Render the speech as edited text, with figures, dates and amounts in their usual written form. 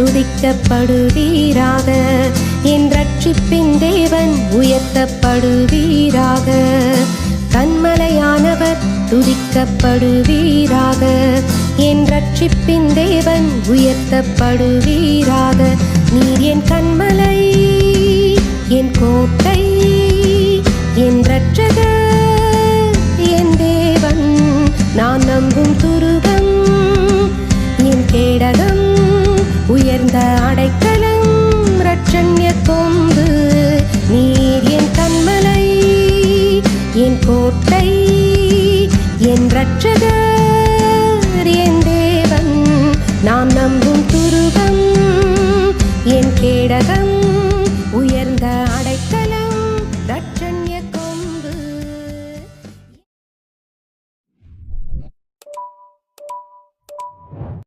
துதிக்கப்படுவீராக. என் ரட்சிப்பின் தேவன் உயர்த்தப்படுவீராக. கன்மலையானவர் துதிக்கப்படுவீராக. என் ரட்சிப்பின் தேவன் உயர்த்தப்படுவீராக. நீர் என் கன்மலை, என் கோட்டை, என் இரட்சகர், என் தேவன், நான் நம்பும் துருகம், என் கேடகம், உயர்ந்த அடைக்கலம், இரட்சண்ய கொம்பு. நீர் என் கன்மலை, என் கோட்டை, என் இரட்சகர், என் தேவன், நான் நம்பும்